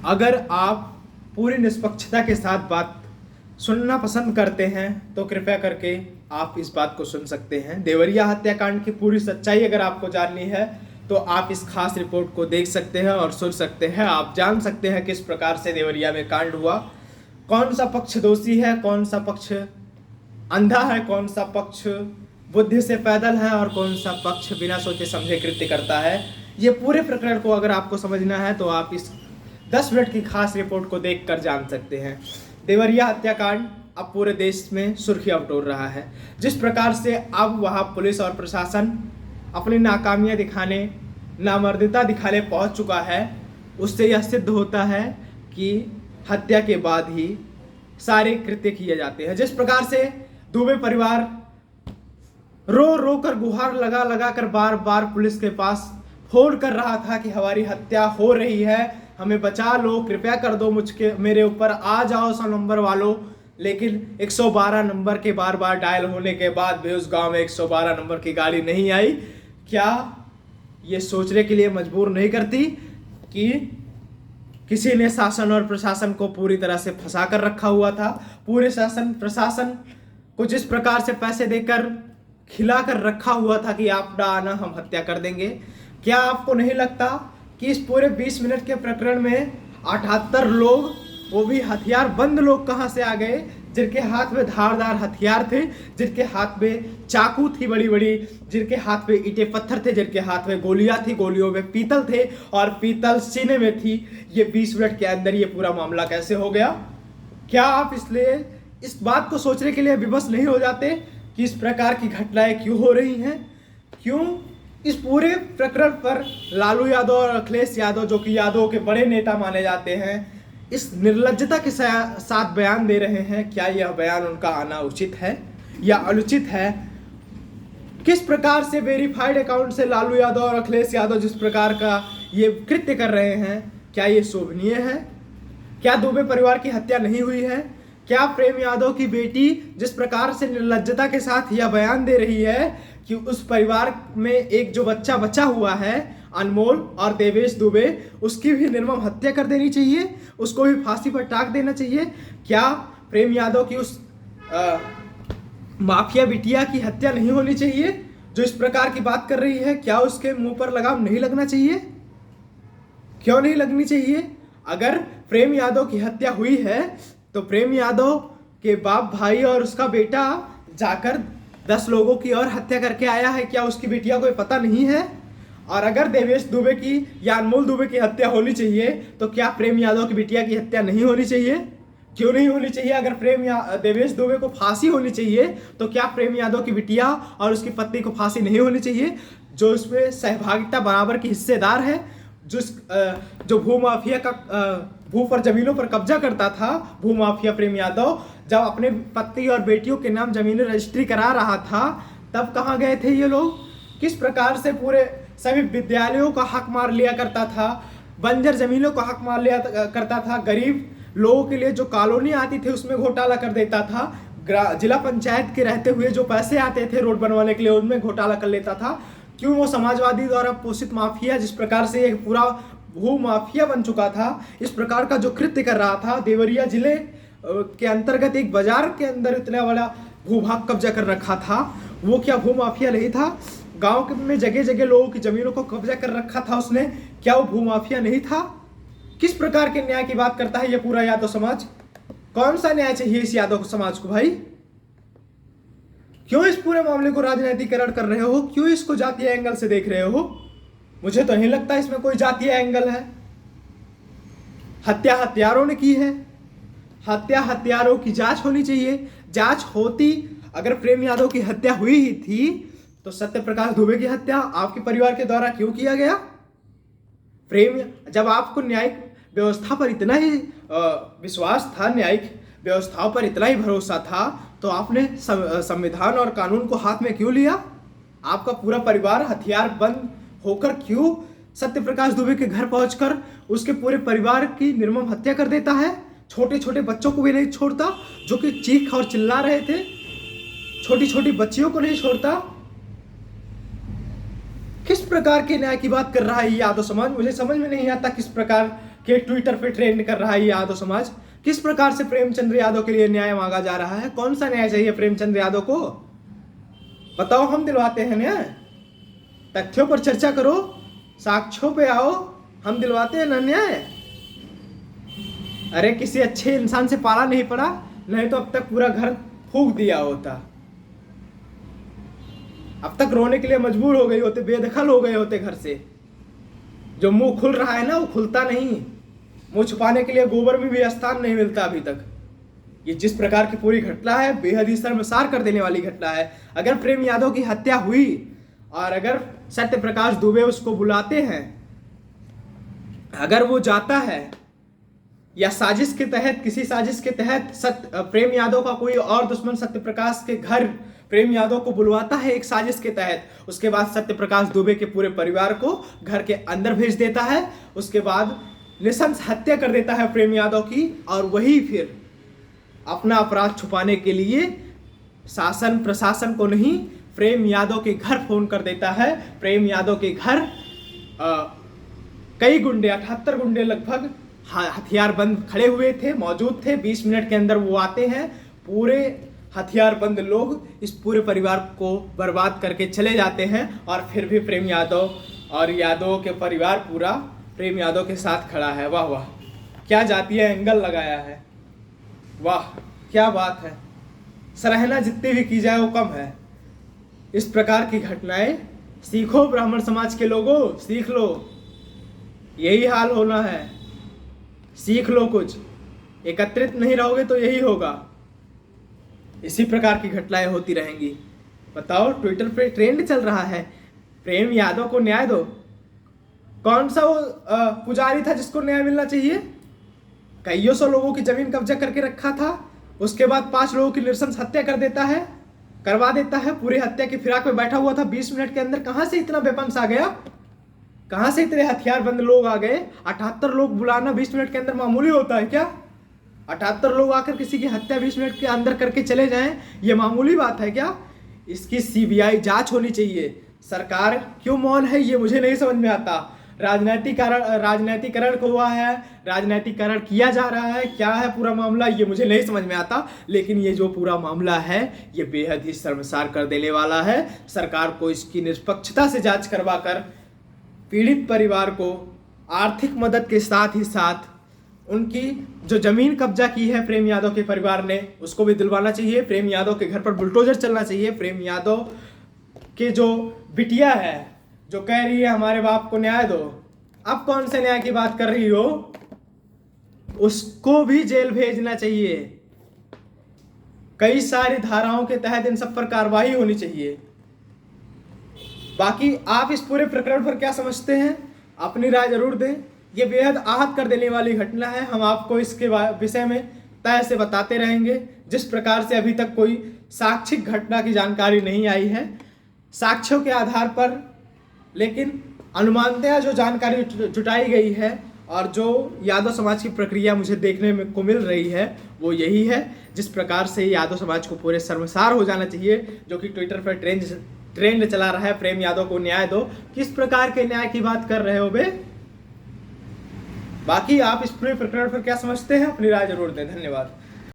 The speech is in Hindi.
अगर आप पूरी निष्पक्षता के साथ बात सुनना पसंद करते हैं तो कृपया करके आप इस बात को सुन सकते हैं। देवरिया हत्याकांड की पूरी सच्चाई अगर आपको जाननी है तो आप इस खास रिपोर्ट को देख सकते हैं और सुन सकते हैं। आप जान सकते हैं किस प्रकार से देवरिया में कांड हुआ, कौन सा पक्ष दोषी है, कौन सा पक्ष अंधा है, कौन सा पक्ष बुद्धि से पैदल है और कौन सा पक्ष बिना सोचे समझे कृत्य करता है। ये पूरे प्रकरण को अगर आपको समझना है तो आप इस 10 मिनट की खास रिपोर्ट को देखकर जान सकते हैं। देवरिया हत्याकांड अब पूरे देश में सुर्खियां बटोर रहा है। जिस प्रकार से अब वहां पुलिस और प्रशासन अपनी नाकामियां दिखाने, नामर्दता दिखाने पहुंच चुका है, उससे यह सिद्ध होता है कि हत्या के बाद ही सारे कृत्य किए जाते हैं। जिस प्रकार से दुबे परिवार रो रो कर गुहार लगा लगा कर बार बार पुलिस के पास फोन कर रहा था कि हमारी हत्या हो रही है, हमें बचा लो, कृपया कर दो, मुझके मेरे ऊपर आ जाओ 100 नंबर वालों। लेकिन 112 नंबर के बार बार डायल होने के बाद भी उस गांव में 112 नंबर की गाड़ी नहीं आई। क्या ये सोचने के लिए मजबूर नहीं करती कि किसी ने शासन और प्रशासन को पूरी तरह से फंसा कर रखा हुआ था। पूरे शासन प्रशासन को जिस प्रकार से पैसे देकर खिला कर रखा हुआ था कि आप ना आना, हम हत्या कर देंगे। क्या आपको नहीं लगता कि इस पूरे 20 मिनट के प्रकरण में 78 लोग, वो भी हथियार बंद लोग कहां से आ गए, जिनके हाथ में धारदार हथियार थे, जिनके हाथ में चाकू थी बड़ी बड़ी, जिनके हाथ में ईंटे पत्थर थे, जिनके हाथ में गोलियां थी, गोलियों में पीतल थे और पीतल सीने में थी। ये 20 मिनट के अंदर ये पूरा मामला कैसे हो गया? क्या आप इसलिए इस बात को सोचने के लिए विवश नहीं हो जाते कि इस प्रकार की घटनाएं क्यों हो रही हैं? क्यों इस पूरे प्रकरण पर लालू यादव और अखिलेश यादव, जो कि यादव के बड़े नेता माने जाते हैं, इस निर्लज्जता के साथ बयान दे रहे हैं? क्या यह बयान उनका आना उचित है या अनुचित है? किस प्रकार से वेरीफाइड अकाउंट से लालू यादव और अखिलेश यादव जिस प्रकार का ये कृत्य कर रहे हैं, क्या ये शोभनीय है? क्या दुबे परिवार की हत्या नहीं हुई है? क्या प्रेम यादव की बेटी जिस प्रकार से निर्लज्जता के साथ यह बयान दे रही है कि उस परिवार में एक जो बच्चा बचा हुआ है, अनमोल और देवेश दुबे, उसकी भी निर्मम हत्या कर देनी चाहिए, उसको भी फांसी पर टांग देना चाहिए? क्या प्रेम यादव की उस माफिया बिटिया की हत्या नहीं होनी चाहिए जो इस प्रकार की बात कर रही है? क्या उसके मुंह पर लगाम नहीं लगना चाहिए? क्यों नहीं लगनी चाहिए? अगर प्रेम यादव की हत्या हुई है तो प्रेम यादव के बाप भाई और उसका बेटा जाकर 10 लोगों की और हत्या करके आया है, क्या उसकी बेटिया को पता नहीं है? और अगर देवेश दुबे की या अनमोल दुबे की हत्या होनी चाहिए तो क्या प्रेम यादव की बिटिया की हत्या नहीं होनी चाहिए? क्यों नहीं होनी चाहिए? अगर देवेश दुबे को फांसी होनी चाहिए तो क्या प्रेम यादव की बिटिया और उसकी पत्नी को फांसी नहीं होनी चाहिए, जो इसमें सहभागिता बराबर की हिस्सेदार है, जो भूमाफिया का भू पर जमीनों पर कब्जा करता था? भूमाफिया प्रेम यादव जब अपने पति और बेटियों के नाम जमीनें रजिस्ट्री करा रहा था तब कहाँ गए थे ये लोग? किस प्रकार से पूरे सभी विद्यालयों का हक मार लिया करता था, बंजर जमीनों का हक मार लिया करता था, गरीब लोगों के लिए जो कॉलोनी आती थी उसमें घोटाला कर देता था, जिला पंचायत के रहते हुए जो पैसे आते थे रोड बनवाने के लिए उनमें घोटाला कर लेता था। क्यों वो समाजवादी द्वारा पोषित माफिया जिस प्रकार से एक पूरा भू माफिया बन चुका था, इस प्रकार का जो कृत्य कर रहा था, देवरिया जिले के अंतर्गत एक बाजार के अंदर इतना बड़ा भूभाग कब्जा कर रखा था, वो क्या भू माफिया नहीं था? गांव में जगह जगह लोगों की जमीनों को कब्जा कर रखा था उसने, क्या वो भू माफिया नहीं था? किस प्रकार के न्याय की बात करता है ये पूरा यादव समाज? कौन सा न्याय चाहिए इस यादव समाज को भाई? क्यों इस पूरे मामले को राजनीतिकरण कर रहे हो? क्यों इसको जातीय एंगल से देख रहे हो? मुझे तो नहीं लगता इसमें कोई जातीय एंगल है। हत्या हत्यारों ने की है, हत्या हत्यारों की जांच होनी चाहिए। जांच होती, अगर प्रेम यादव की हत्या हुई ही थी तो सत्य प्रकाश दुबे की हत्या आपके परिवार के द्वारा क्यों किया गया? जब आपको न्यायिक व्यवस्था पर इतना ही विश्वास था, न्यायिक व्यवस्थाओं पर इतना ही भरोसा था, तो आपने संविधान और कानून को हाथ में क्यों लिया? आपका पूरा परिवार हथियार बंद होकर क्यों सत्य प्रकाश दुबे के घर पहुंचकर उसके पूरे परिवार की निर्मम हत्या कर देता है? छोटे छोटे बच्चों को भी नहीं छोड़ता, जो कि चीख और चिल्ला रहे थे, छोटी छोटी बच्चियों को नहीं छोड़ता। किस प्रकार के न्याय की बात कर रहा है ये यादव समाज? मुझे समझ में नहीं आता किस प्रकार कि ट्विटर पे ट्रेंड कर रहा है ये यादव समाज। किस प्रकार से प्रेमचंद्र यादव के लिए न्याय मांगा जा रहा है? कौन सा न्याय चाहिए प्रेमचंद्र यादव को? बताओ, हम दिलवाते हैं न्याय। तथ्यों पर चर्चा करो, साक्ष्यों पे आओ, हम दिलवाते हैं ना न्याय। अरे किसी अच्छे इंसान से पाला नहीं पड़ा, नहीं तो अब तक पूरा घर फूंक दिया होता। अब तक रोने के लिए मजबूर हो गए होते, बेदखल हो गए होते घर से। जो मुंह खुल रहा है ना, वो खुलता नहीं। मुंह छुपाने के लिए गोबर में भी स्थान नहीं मिलता अभी तक। ये जिस प्रकार की पूरी घटना है, बेहद ही शर्मसार कर देने वाली घटना है। अगर प्रेम यादव की हत्या हुई और अगर सत्य प्रकाश दुबे उसको बुलाते हैं, अगर वो जाता है या साजिश के तहत, किसी साजिश के तहत प्रेम यादव का कोई और दुश्मन सत्य प्रकाश के घर प्रेम यादव को बुलवाता है एक साजिश के तहत, उसके बाद सत्य प्रकाश दुबे के पूरे परिवार को घर के अंदर भेज देता है, उसके बाद निशंस हत्या कर देता है प्रेम यादव की, और वही फिर अपना अपराध छुपाने के लिए शासन प्रशासन को नहीं, प्रेम यादव के घर फोन कर देता है। प्रेम यादव के घर कई गुंडे, 78 गुंडे लगभग हथियारबंद खड़े हुए थे, मौजूद थे। 20 मिनट के अंदर वो आते हैं, पूरे हथियारबंद लोग इस पूरे परिवार को बर्बाद करके चले जाते हैं। और फिर भी प्रेम यादव और यादव के परिवार पूरा प्रेम यादव के साथ खड़ा है। वाह वाह, क्या जातीय एंगल लगाया है, वाह क्या बात है। सराहना जितनी भी की जाए वो कम है। इस प्रकार की घटनाएं सीखो, ब्राह्मण समाज के लोगों, सीख लो। यही हाल होना है, सीख लो कुछ। एकत्रित नहीं रहोगे तो यही होगा। इसी प्रकार की घटनाएं होती रहेंगी। बताओ, ट्विटर पे ट्रेंड चल रहा है, प्रेम यादव को न्याय दो। कौन सा वो पुजारी था जिसको न्याय मिलना चाहिए? कईयों सौ लोगों की जमीन कब्जा करके रखा था, उसके बाद 5 लोगों की नृशंस हत्या करवा देता है, पूरी हत्या की फिराक में बैठा हुआ था। 20 मिनट के अंदर कहां से इतना वेपन्स आ गया? कहां से इतने हथियारबंद लोग आ गए? 78 लोग बुलाना 20 मिनट के अंदर मामूली होता है क्या? 78 लोग आकर किसी की हत्या 20 मिनट के अंदर करके चले जाएं, ये मामूली बात है क्या? इसकी सीबीआई जांच होनी चाहिए। सरकार क्यों मौन है, ये मुझे नहीं समझ में आता। राजनीतिकरण हुआ है, राजनीतिकरण किया जा रहा है, क्या है पूरा मामला ये मुझे नहीं समझ में आता। लेकिन ये जो पूरा मामला है ये बेहद ही शर्मसार कर देने वाला है। सरकार को इसकी निष्पक्षता से जांच करवाकर पीड़ित परिवार को आर्थिक मदद के साथ ही साथ उनकी जो जमीन कब्जा की है प्रेम यादव के परिवार ने, उसको भी दिलवाना चाहिए। प्रेम यादव के घर पर बुलडोजर चलना चाहिए। प्रेम यादव के जो बिटिया है जो कह रही है हमारे बाप को न्याय दो, अब कौन से न्याय की बात कर रही हो, उसको भी जेल भेजना चाहिए। कई सारी धाराओं के तहत इन सब पर कार्रवाई होनी चाहिए। बाकी आप इस पूरे प्रकरण पर क्या समझते हैं, अपनी राय जरूर दें। ये बेहद आहत कर देने वाली घटना है। हम आपको इसके विषय में तय से बताते रहेंगे। जिस प्रकार से अभी तक कोई साक्षिक घटना की जानकारी नहीं आई है, साक्ष्यों के आधार पर, लेकिन अनुमानतया जो जानकारी जुटाई गई है और जो यादव समाज की प्रक्रिया मुझे देखने में को मिल रही है वो यही है। जिस प्रकार से यादव समाज को पूरे शर्मसार हो जाना चाहिए, जो कि ट्विटर पर ट्रेंड चला रहा है, प्रेम यादव को न्याय दो। किस प्रकार के न्याय की बात कर रहे हो बे? बाकी आप इस पूरे प्रकरण पर क्या समझते हैं, अपनी राय जरूर दें। धन्यवाद।